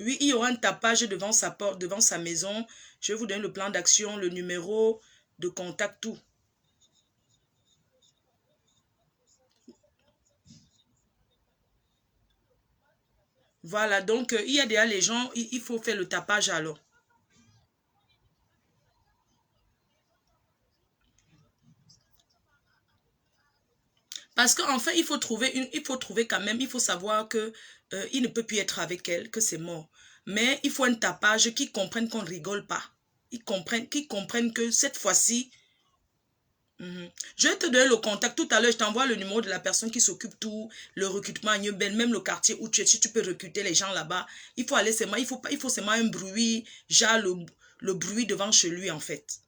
Oui, il y aura un tapage devant sa porte, devant sa maison. Je vais vous donner le plan d'action, le numéro de contact, tout. Voilà, donc il y a déjà les gens, il faut faire le tapage alors. Parce qu'en fait, il faut trouver quand même, il faut savoir que il ne peut plus être avec elle, que c'est mort. Mais il faut un tapage qui comprenne qu'on ne rigole pas. Qu'ils comprennent que cette fois-ci, Je vais te donner le contact. Tout à l'heure, je t'envoie le numéro de la personne qui s'occupe tout le recrutement à New-Bel, même le quartier où tu es. Si tu peux recruter les gens là-bas, il faut aller seulement, il faut seulement un bruit, genre le bruit devant chez lui en fait.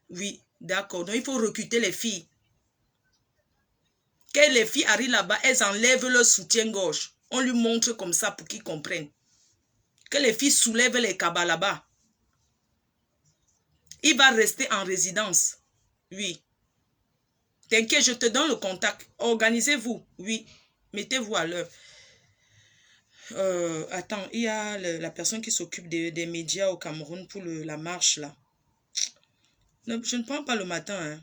Oui, d'accord. Donc, il faut recruter les filles. Quand les filles arrivent là-bas, elles enlèvent leur soutien-gorge. On lui montre comme ça pour qu'ils comprennent. Que les filles soulèvent les cabas là-bas. Il va rester en résidence. Oui. T'inquiète, je te donne le contact. Organisez-vous. Oui. Mettez-vous à l'heure. Attends, il y a la personne qui s'occupe des médias au Cameroun pour la marche là. Non, je ne prends pas le matin. Hein.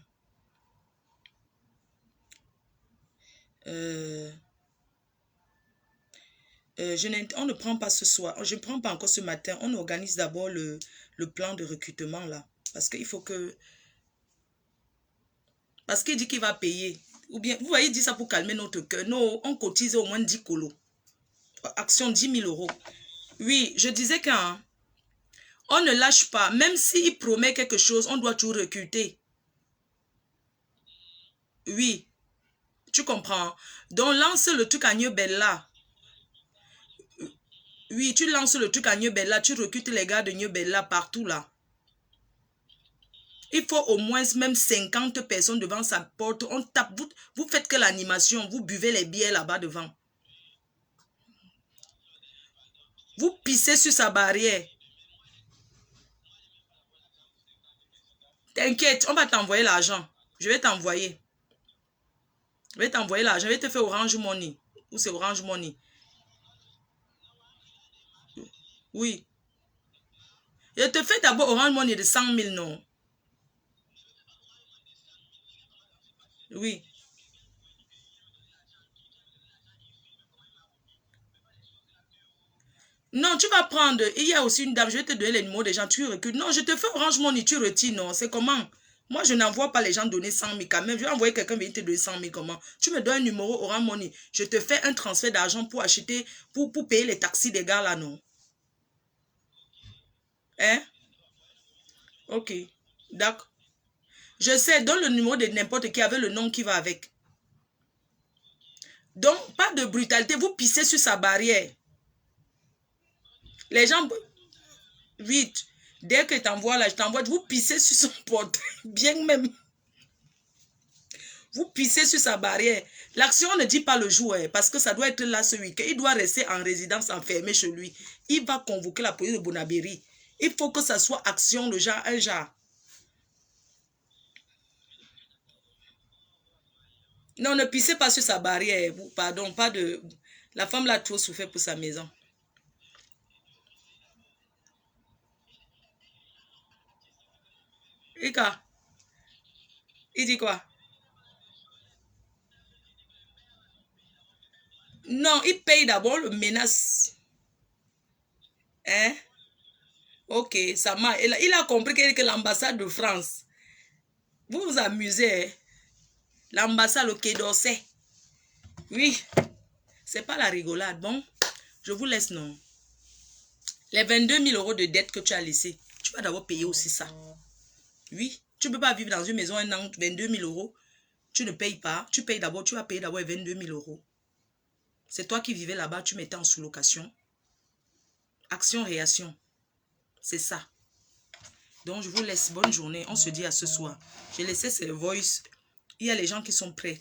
On ne prend pas ce soir. Je ne prends pas encore ce matin. On organise d'abord le plan de recrutement là. Parce qu'il faut que... Parce qu'il dit qu'il va payer. Ou bien, vous voyez, il dit ça pour calmer notre cœur. Non, on cotise au moins 10 colos. Action 10 000 euros. Oui, je disais qu'on ne lâche pas. Même s'il promet quelque chose, on doit tout recruter. Oui, tu comprends. Donc, lance le truc à New-Bella. Oui, tu lances le truc à New-Bella. Tu recrutes les gars de New-Bella partout là. Il faut au moins même 50 personnes devant sa porte. On tape. Vous faites que l'animation. Vous buvez les bières là-bas devant. Vous pissez sur sa barrière. T'inquiète, on va t'envoyer l'argent. Je vais t'envoyer. Je vais t'envoyer l'argent. Je vais te faire Orange Money. Ou c'est Orange Money. Oui. Je te fais d'abord Orange Money de 100 000, non? Oui. Non, tu vas prendre. Il y a aussi une dame. Je vais te donner les numéros des gens. Tu recules. Non, je te fais Orange Money. Tu retires, non? C'est comment? Moi, je n'envoie pas les gens donner 100 000 quand même. Je vais envoyer quelqu'un venir te donner 100 000 comment? Tu me donnes un numéro Orange Money. Je te fais un transfert d'argent pour acheter, pour payer les taxis des gars là, non? Hein? Ok. D'accord. Je sais, donne le numéro de n'importe qui avec le nom qui va avec. Donc, pas de brutalité. Vous pissez sur sa barrière. Les gens... Vite. Dès que je t'envoie là, je t'envoie, vous pissez sur son porte. Bien même. Vous pissez sur sa barrière. L'action ne dit pas le jour, parce que ça doit être là ce week-end. Il doit rester en résidence enfermé chez lui. Il va convoquer la police de Bonabéry. Il faut que ça soit action de genre, un genre. Non, ne pissez pas sur sa barrière. Pardon, pas de... La femme l'a trop souffert pour sa maison. Ika, il dit quoi? Non, il paye d'abord le menace. Hein? Ok, ça m'a... Il a compris que l'ambassade de France. Vous vous amusez, hein? L'ambassade au Quai d'Orsay. Oui, c'est pas la rigolade. Bon, je vous laisse, non? Les 22 000 euros de dette que tu as laissé, tu vas d'abord payer aussi ça. Oui, tu ne peux pas vivre dans une maison un an, 22 000 euros. Tu ne payes pas. Tu payes d'abord, tu vas payer d'abord 22 000 euros. C'est toi qui vivais là-bas, tu mettais en sous-location. Action-réaction. C'est ça. Donc, je vous laisse. Bonne journée. On se dit à ce soir. J'ai laissé ces voice. Il y a les gens qui sont prêts.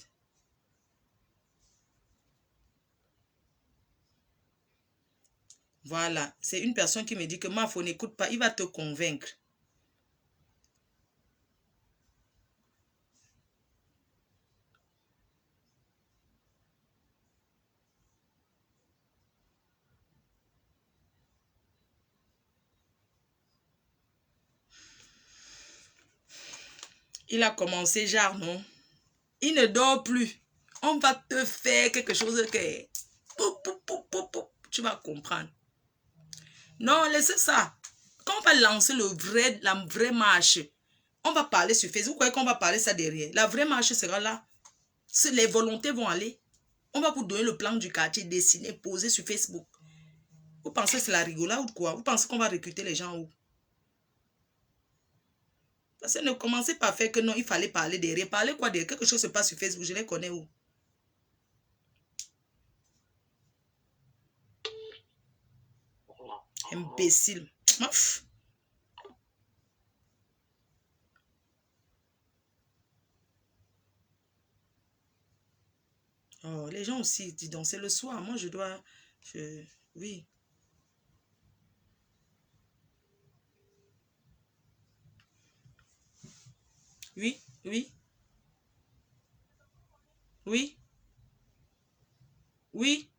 Voilà. C'est une personne qui me dit que Mafo n'écoute pas. Il va te convaincre. Il a commencé genre, non? Il ne dort plus. On va te faire quelque chose que... Tu vas comprendre. Non, laissez ça. Quand on va lancer la vraie marche, on va parler sur Facebook. Vous croyez qu'on va parler ça derrière? La vraie marche sera là. Les volontés vont aller. On va vous donner le plan du quartier dessiné, posé sur Facebook. Vous pensez que c'est la rigolade ou quoi? Vous pensez qu'on va recruter les gens où? Parce que ne commencez pas à faire que non, il fallait parler derrière. Parler quoi derrière? Quelque chose se passe sur Facebook, je les connais où? Imbécile. Ouf. Oh, les gens aussi, dis donc, c'est le soir. Moi, je dois... oui. Oui, oui. Oui. Oui.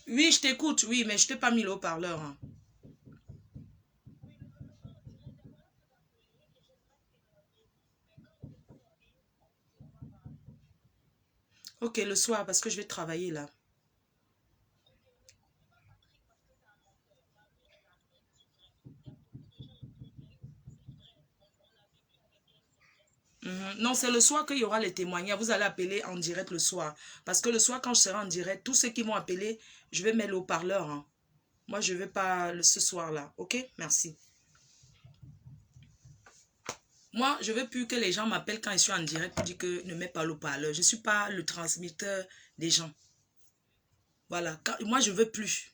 Oui, je t'écoute, oui, mais je t'ai pas mis le haut-parleur. Hein. Ok, le soir, parce que je vais travailler là. Non, c'est le soir qu'il y aura les témoignages. Vous allez appeler en direct le soir. Parce que le soir, quand je serai en direct, tous ceux qui vont appeler, je vais mettre le haut-parleur. Hein. Moi, je ne vais pas ce soir-là. Ok? Merci. Moi, je ne veux plus que les gens m'appellent quand ils sont en direct pour dire que ne mets pas le haut-parleur. Je ne suis pas le transmetteur des gens. Voilà. Moi, je ne veux plus.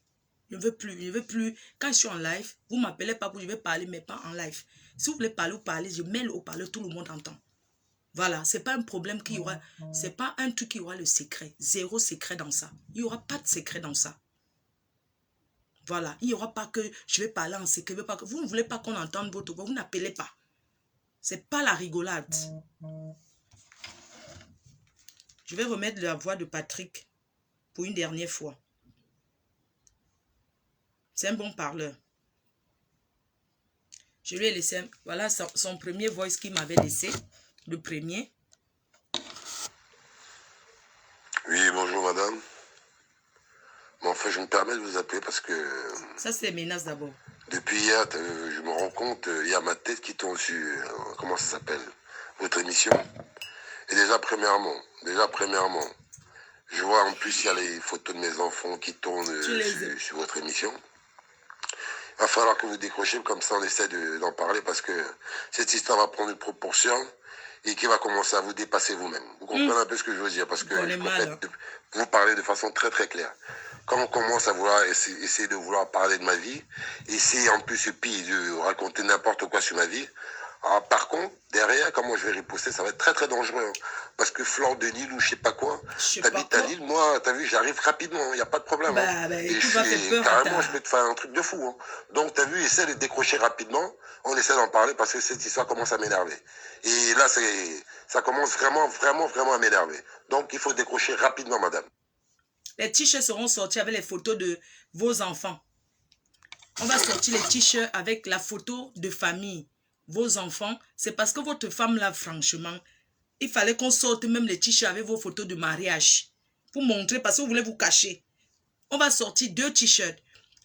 Je ne veux plus. Je ne veux plus. Quand je suis en live, vous ne m'appelez pas pour je vais parler, mais pas en live. Si vous voulez parler ou parler, je mets le haut-parleur, tout le monde entend. Voilà, c'est pas un problème qu'il y aura, c'est pas un truc qui aura le secret. Zéro secret dans ça. Il n'y aura pas de secret dans ça. Voilà, il n'y aura pas que je vais parler en secret. Vous ne voulez pas qu'on entende votre voix, vous n'appelez pas. C'est pas la rigolade. Je vais remettre la voix de Patrick pour une dernière fois. C'est un bon parleur. Je lui ai laissé, voilà son premier voice qu'il m'avait laissé. Le premier. Oui, bonjour madame. Mais en fait, je me permets de vous appeler parce que... Ça, c'est menace d'abord. Depuis hier, je me rends compte, il y a ma tête qui tombe sur... comment ça s'appelle? Votre émission. Et déjà, premièrement, je vois en plus, il y a les photos de mes enfants qui tournent sur votre émission. Il va falloir que vous décrochiez, comme ça on essaie d'en parler parce que cette histoire va prendre une proportion et qui va commencer à vous dépasser vous-même. Vous comprenez un peu ce que je veux dire? Parce que je préfère vous parler de façon très très claire. Quand on commence à vouloir essayer de vouloir parler de ma vie, essayer en plus puis de raconter n'importe quoi sur ma vie, alors, par contre, derrière, comment je vais riposter, ça va être très très dangereux. Hein. Parce que Fleur de Lille ou je sais pas quoi, t'habites à Lille, moi, t'as vu, j'arrive rapidement, il n'y a pas de problème. Hein. Et carrément, je peux te faire un truc de fou. Hein. Donc, t'as vu, essaie de décrocher rapidement, on essaie d'en parler parce que cette histoire commence à m'énerver. Et là, ça commence vraiment à m'énerver. Donc, il faut décrocher rapidement, madame. Les t-shirts seront sortis avec les photos de vos enfants. On va sortir les t-shirts avec la photo de famille. Vos enfants, c'est parce que votre femme là, franchement, il fallait qu'on sorte même les t-shirts avec vos photos de mariage. Pour montrer, parce que vous voulez vous cacher. On va sortir 2 t-shirts.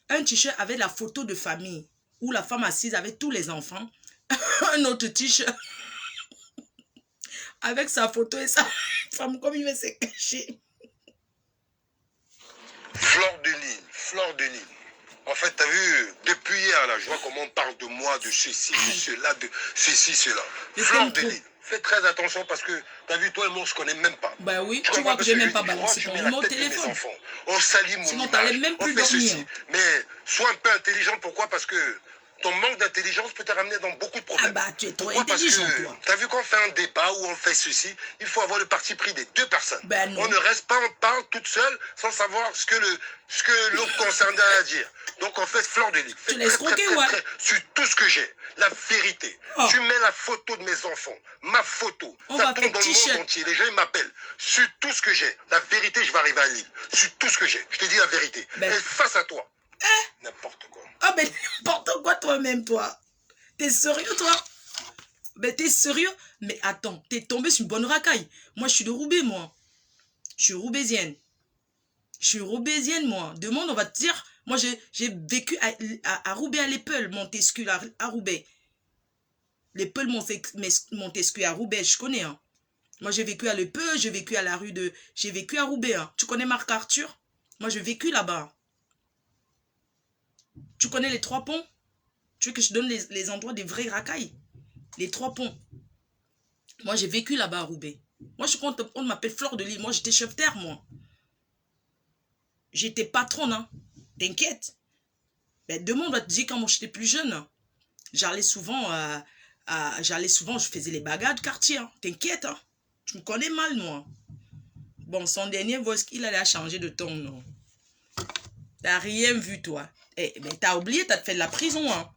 Un t-shirt avec la photo de famille, où la femme assise avec tous les enfants. Un autre t-shirt avec sa photo et sa femme, comme il va se cacher. Fleur de Lille. En fait, tu as vu, depuis hier, là, je vois comment on parle de moi, de ceci, de cela, de ceci, cela. Fleur de Lille. Fais très attention parce que, tu as vu, toi et moi, on se connaît même pas. Bah oui, tu vois que je n'ai même pas balancé ton numéro de téléphone. On salit mon sinon, image, même plus on fait dormir. Ceci. Mais sois un peu intelligent, pourquoi? Parce que ton manque d'intelligence peut te ramener dans beaucoup de problèmes. Ah bah, tu es trop intelligent, toi. Tu as vu qu'on fait un débat où on fait ceci, il faut avoir le parti pris des 2 personnes. Ben non. On ne reste pas en parle toute seule sans savoir ce que l'autre concerné a à dire. Donc on fait Fleur de Lille. Tu laisses croquer, ouais. Sur tout ce que j'ai, la vérité. Oh. Tu mets la photo de mes enfants, ma photo. Ça tombe dans le monde entier. Les gens m'appellent. Sur tout ce que j'ai, la vérité, je vais arriver à Lille. Sur tout ce que j'ai. Je te dis la vérité. Ben. Et face à toi. N'importe quoi. Ah ben n'importe quoi toi-même, toi. T'es sérieux, toi? Ben t'es sérieux? Mais attends, t'es tombé sur une bonne racaille. Moi, je suis de Roubaix, moi. Je suis roubaisienne. Moi. Demande, on va te dire. Moi, j'ai vécu à Roubaix, à l'Épeule, Montesquieu, à Roubaix. L'Épeule, Montesquieu, à Roubaix, je connais. Hein. Moi, j'ai vécu à l'Épeule, j'ai vécu à la rue de... J'ai vécu à Roubaix. Hein. Tu connais Marc Arthur? Moi, j'ai vécu là-bas. Tu connais les 3 ponts? Tu veux que je donne les endroits des vrais racailles? Les 3 ponts. Moi, j'ai vécu là-bas à Roubaix. Moi, je compte, on m'appelle Fleur de Lille. Moi, j'étais chef terre, moi. J'étais patronne, hein. T'inquiète. Ben, demain, on va te dire quand moi, j'étais plus jeune. J'allais souvent, je faisais les bagarres de quartier. Hein. T'inquiète, hein. Tu me connais mal, moi. Bon, son dernier voice, il allait changer de ton nom. T'as rien vu, toi. Eh, ben, t'as oublié, t'as fait de la prison, hein.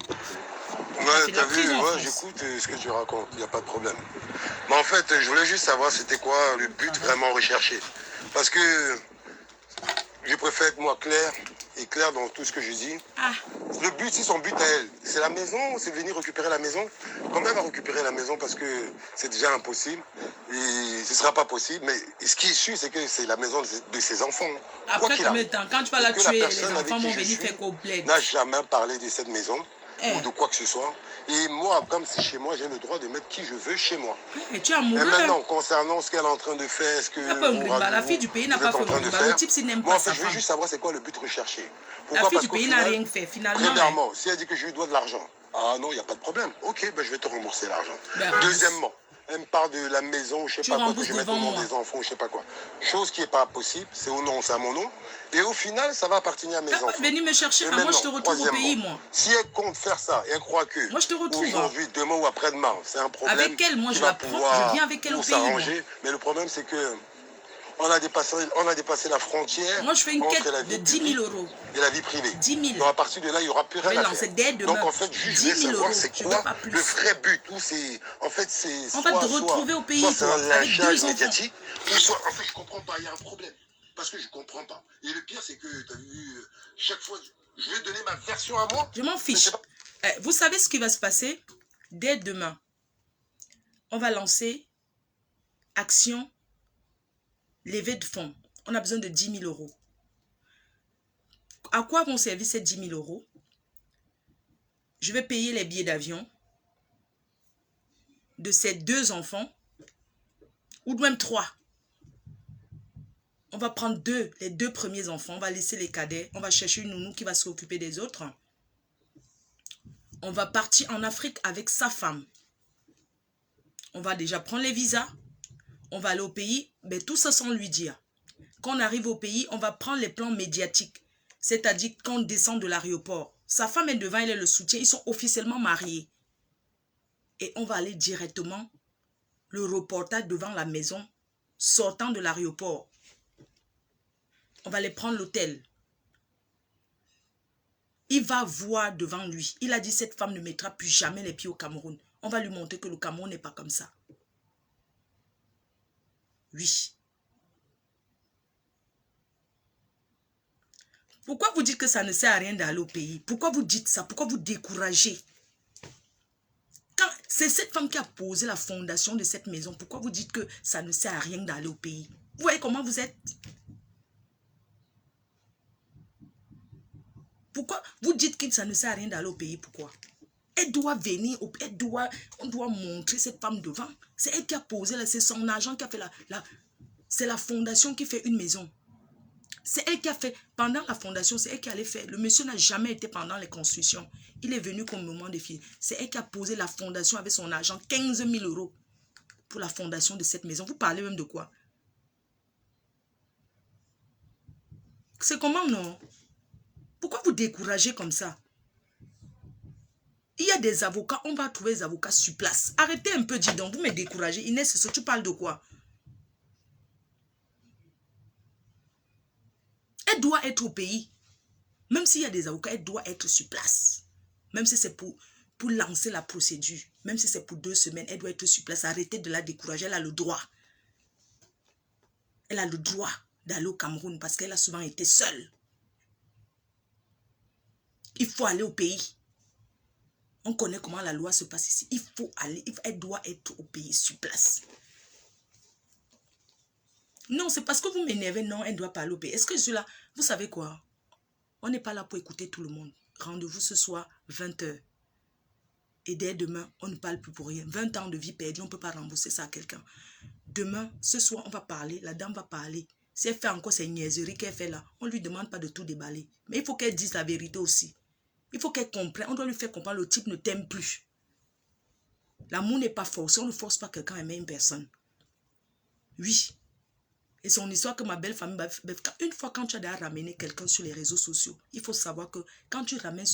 Ouais, t'as vu, ouais, j'écoute ce que tu racontes, il n'y a pas de problème. Mais en fait, je voulais juste savoir c'était quoi le but vraiment recherché. Parce que je préfère être moi clair et clair dans tout ce que je dis. Ah. Le but, c'est son but à elle. C'est la maison, c'est venir récupérer la maison. Comment elle va récupérer la maison parce que c'est déjà impossible et ce ne sera pas possible. Mais ce qui est sûr, c'est que c'est la maison de ses enfants. Après combien de temps, quand tu vas la tuer, les enfants vont venir faire complet. N'a jamais parlé de cette maison ou de quoi que ce soit. Et moi, comme c'est chez moi, j'ai le droit de mettre qui je veux chez moi. Et tu es amoureux. Et maintenant, concernant ce qu'elle est en train de faire, ce que la fille du pays n'a pas fait en train de faire, moi, en fait, je veux juste savoir c'est quoi le but recherché. Pourquoi? La fille du pays n'a rien fait, finalement. Premièrement, si elle dit que je lui dois de l'argent, ah non, il n'y a pas de problème. Ok, ben, je vais te rembourser l'argent. Deuxièmement, elle me parle de la maison, je ne sais pas quoi, que je mette au nom des enfants, je ne sais pas quoi. Chose qui n'est pas possible, c'est au nom, c'est à mon nom. Et au final, ça va appartenir à mes enfants. Venez me chercher, moi je te retrouve au pays, moi. Si elle compte faire ça, et elle croit que moi, je te retrouve aujourd'hui, demain ou après-demain, c'est un problème. Avec elle, moi je la prends, je viens avec elle au pays. Mais le problème, c'est que on a dépassé la frontière. Moi, je fais une quête de 10 000 euros. Et la vie privée. 10 000. Donc, à partir de là, il n'y aura plus rien à faire. Donc, en fait, juste 10 000 euros, c'est quoi le vrai but? En fait, c'est on va te retrouver au pays, soit toi, avec 2 médiatique, ou soit, en fait, je ne comprends pas, il y a un problème. Parce que je ne comprends pas. Et le pire, c'est que, tu as vu, chaque fois, je vais donner ma version à moi. Je m'en fiche. Vous savez ce qui va se passer? Dès demain, on va lancer action levée de fonds. On a besoin de 10 000 euros. À quoi vont servir ces 10 000 euros? Je vais payer les billets d'avion de ces 2 enfants, ou même 3. On va prendre les 2 premiers enfants, on va laisser les cadets, on va chercher une nounou qui va s'occuper des autres. On va partir en Afrique avec sa femme. On va déjà prendre les visas, on va aller au pays, mais tout ça sans lui dire. Quand on arrive au pays, on va prendre les plans médiatiques. C'est-à-dire quand on descend de l'aéroport. Sa femme est devant, elle est le soutien. Ils sont officiellement mariés. Et on va aller directement le reportage devant la maison, sortant de l'aéroport. On va aller prendre l'hôtel. Il va voir devant lui. Il a dit cette femme ne mettra plus jamais les pieds au Cameroun. On va lui montrer que le Cameroun n'est pas comme ça. Oui. Pourquoi vous dites que ça ne sert à rien d'aller au pays? Pourquoi vous dites ça? Pourquoi vous découragez? C'est cette femme qui a posé la fondation de cette maison. Pourquoi vous dites que ça ne sert à rien d'aller au pays? Vous voyez comment vous êtes? Pourquoi vous dites que ça ne sert à rien d'aller au pays? Pourquoi? Elle doit venir, on doit montrer cette femme devant. C'est elle qui a posé, c'est son argent qui a fait c'est la fondation qui fait une maison. C'est elle qui a fait, pendant la fondation, c'est elle qui allait faire. Le monsieur n'a jamais été pendant les constructions. Il est venu comme moment de filles. C'est elle qui a posé la fondation avec son argent, 15 000 euros pour la fondation de cette maison. Vous parlez même de quoi? C'est comment, non? Pourquoi vous découragez comme ça? Il y a des avocats, on va trouver des avocats sur place. Arrêtez un peu, dis donc, vous me découragez. Inès, tu parles de quoi? Elle doit être au pays. Même s'il y a des avocats, elle doit être sur place. Même si c'est pour lancer la procédure. Même si c'est pour 2 semaines, elle doit être sur place. Arrêtez de la décourager, elle a le droit. Elle a le droit d'aller au Cameroun parce qu'elle a souvent été seule. Il faut aller au pays. On connaît comment la loi se passe ici. Il faut aller, elle doit être au pays sur place. Non, c'est parce que vous m'énervez. Non, elle ne doit pas aller au pays. Est-ce que je suis là? Vous savez quoi? On n'est pas là pour écouter tout le monde. Rendez-vous ce soir, 20 h. Et dès demain, on ne parle plus pour rien. 20 ans de vie perdue, on ne peut pas rembourser ça à quelqu'un. Demain, ce soir, on va parler. La dame va parler. Si elle fait encore ces niaiseries qu'elle fait là, on ne lui demande pas de tout déballer. Mais il faut qu'elle dise la vérité aussi. Il faut qu'elle comprenne. On doit lui faire comprendre, le type ne t'aime plus. L'amour n'est pas forcé. On ne force pas quelqu'un à aimer une personne. Oui. Et son histoire que ma belle famille... Une fois quand tu as déjà ramené quelqu'un sur les réseaux sociaux, il faut savoir que quand tu ramènes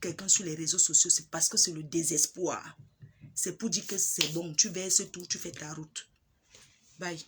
quelqu'un sur les réseaux sociaux, c'est parce que c'est le désespoir. C'est pour dire que c'est bon. Tu verses tout, tu fais ta route. Bye.